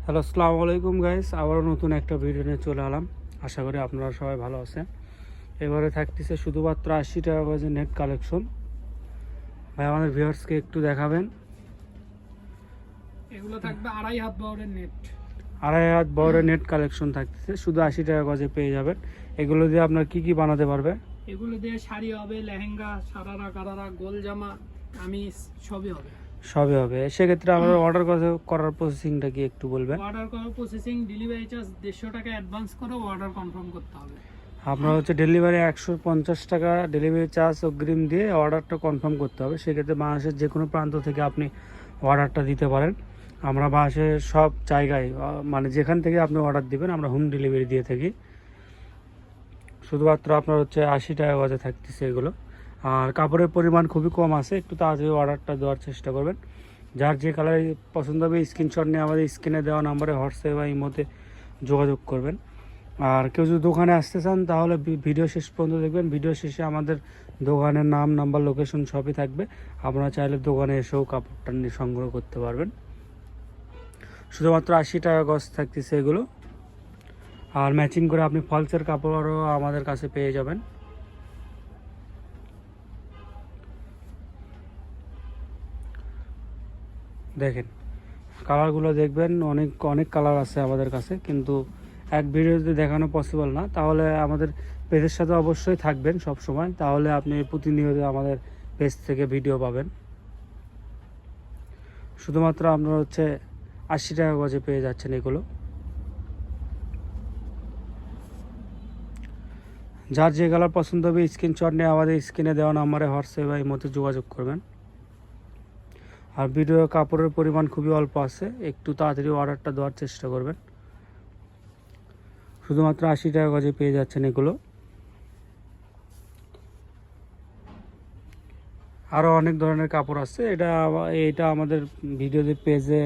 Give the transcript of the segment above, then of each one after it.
Hello, আসসালামু আলাইকুম guys. আবারও নতুন একটা ভিডিও নিয়ে চলে এলাম। আশা করি আপনারা সবাই ভালো আছেন। এবারে থাকতেছে শুধুমাত্র 80 টাকা গজের নেট কালেকশন। ভাই আমাদের ভিউয়ার্সকে একটু দেখাবেন। এগুলো থাকবে 2.5 হাত বহরের নেট। 2.5 হাত বড় নেট কালেকশন থাকতেছে, শুধু 80 টাকা গজে পেয়ে যাবেন। এগুলো দিয়ে আপনার কি কি বানাতে পারবে? এগুলো দিয়ে শাড়ি হবে, লেহেঙ্গা, সারারা, গারারা, গোল জামা, কামিজ সবই হবে। সবই হবে। সেক্ষেত্রে আমরা অর্ডার করার প্রসেসিংটা কি একটু বলবেন? অর্ডার করার প্রসেসিং, ডেলিভারি চার্জ 150 টাকা অ্যাডভান্স করে অর্ডার কনফার্ম করতে হবে। আপনার ডেলিভারি 150 টাকা ডেলিভারি চার্জ অগ্রিম দিয়ে অর্ডারটা কনফার্ম করতে হবে। সেক্ষেত্রে বাংলাদেশের যে কোনো প্রান্ত থেকে আপনি অর্ডারটা দিতে পারেন। আমরা বাংলাদেশের সব জায়গায় মানে যেখান থেকে আপনি অর্ডার দিবেন আমরা হোম ডেলিভারি দিয়ে থাকি। শুধুমাত্র আপনার 80 টাকা গজে থাকতেছে এগুলো। আর কাপড়ের পরিমাণ খুবই কম আছে, একটু তাড়াতাড়ি অর্ডারটা দেওয়ার চেষ্টা করবেন। যার যে কালার পছন্দ হবে স্ক্রিনশট নিয়ে আমাদের স্ক্রিনে দেওয়া নাম্বারে হোয়াটসঅ্যাপ বা ইমোতে যোগাযোগ করবেন। আর কেউ যদি দোকানে আসতে চান তাহলে ভিডিও শেষ পর্যন্ত দেখবেন। ভিডিও শেষে আমাদের দোকানের নাম, নাম্বার, লোকেশন সবই থাকবে। আপনারা চাইলে দোকানে এসেও কাপড়টা নিয়ে সংগ্রহ করতে পারবেন। শুধুমাত্র 80 টাকা গজ থাকতেছে এগুলো। আর ম্যাচিং করে আপনি ফলসের কাপড়ও আমাদের কাছে পেয়ে যাবেন। দেখেন কালারগুলো দেখবেন, অনেক অনেক কালার আছে আমাদের কাছে, কিন্তু এক ভিডিওতে দেখানো পসিবল না। তাহলে আমাদের পেজের সাথে অবশ্যই থাকবেন সব সময়, তাহলে আপনি প্রতিনিয়ত আমাদের পেজ থেকে ভিডিও পাবেন। শুধুমাত্র আপনারা 80 টাকা গজে পেয়ে যাচ্ছেন এগুলো। যার যে কালার পছন্দ হবে স্ক্রিনশট নিয়ে আমাদের স্ক্রিনে দেওয়া নাম্বারে হোয়াটসঅ্যাপ বা ইমোতে যোগাযোগ করবেন। আর ভিডিও কাপড়ের পরিমাণ খুবই অল্প আছে, একটু তাড়াতাড়ি অর্ডারটা দেওয়ার চেষ্টা করবেন। শুধুমাত্র 80 টাকা গজে পেয়ে যাচ্ছেন এগুলো। আরও অনেক ধরনের কাপড় আছে। এটা আমাদের ভিডিওতে পেজে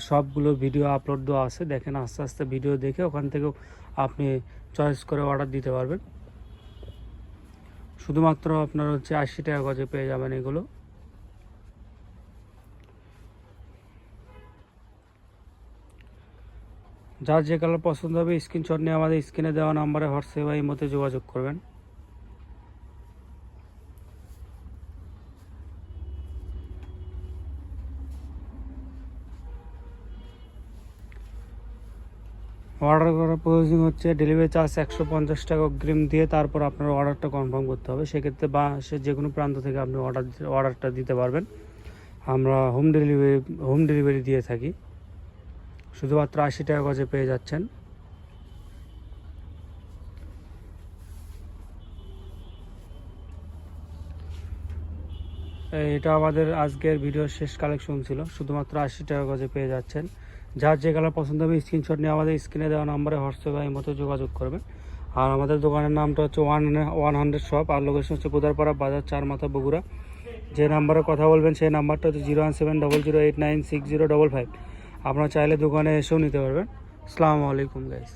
সবগুলো ভিডিও আপলোড দেওয়া আছে। দেখেন, আস্তে আস্তে ভিডিও দেখে ওখান থেকেও আপনি চয়েস করে অর্ডার দিতে পারবেন। শুধুমাত্র আপনার 80 টাকা গজে পেয়ে যাবেন এগুলো। যার যে কালার পছন্দ হবে স্ক্রিনশট নিয়ে আমাদের স্ক্রিনে দেওয়া নাম্বারে হোয়াটসঅ্যাপ বা ইমোতে যোগাযোগ করবেন। অর্ডার করার প্রসেসিং ডেলিভারি চার্জ 150 টাকা অগ্রিম দিয়ে তারপর আপনার অর্ডারটা কনফার্ম করতে হবে। সেক্ষেত্রে সে যে কোনো প্রান্ত থেকে আপনি অর্ডারটা দিতে পারবেন। আমরা হোম ডেলিভারি দিয়ে থাকি। শুধুমাত্র 80 টাকা গজে পেয়ে যাচ্ছেন। এটা আমাদের আজকের ভিডিওর শেষ কালেকশন ছিল। শুধুমাত্র 80 টাকা গজে পেয়ে যাচ্ছেন। যার যে কালার পছন্দ হবে স্ক্রিনশট নিয়ে আমাদের স্ক্রিনে দেওয়া নাম্বারে হোয়াটসঅ্যাপ বা ইমোতে যোগাযোগ করবেন। আর আমাদের দোকানের নামটা 100 শপ, আর লোকেশন কোদারপাড়া বাজার, 4 মাথা, বগুড়া। যে নাম্বারে কথা বলবেন সেই নাম্বারটা 01700896055। আপনারা চাইলে দোকানে এসেও নিতে পারবেন। আসসালামু আলাইকুম গাইস।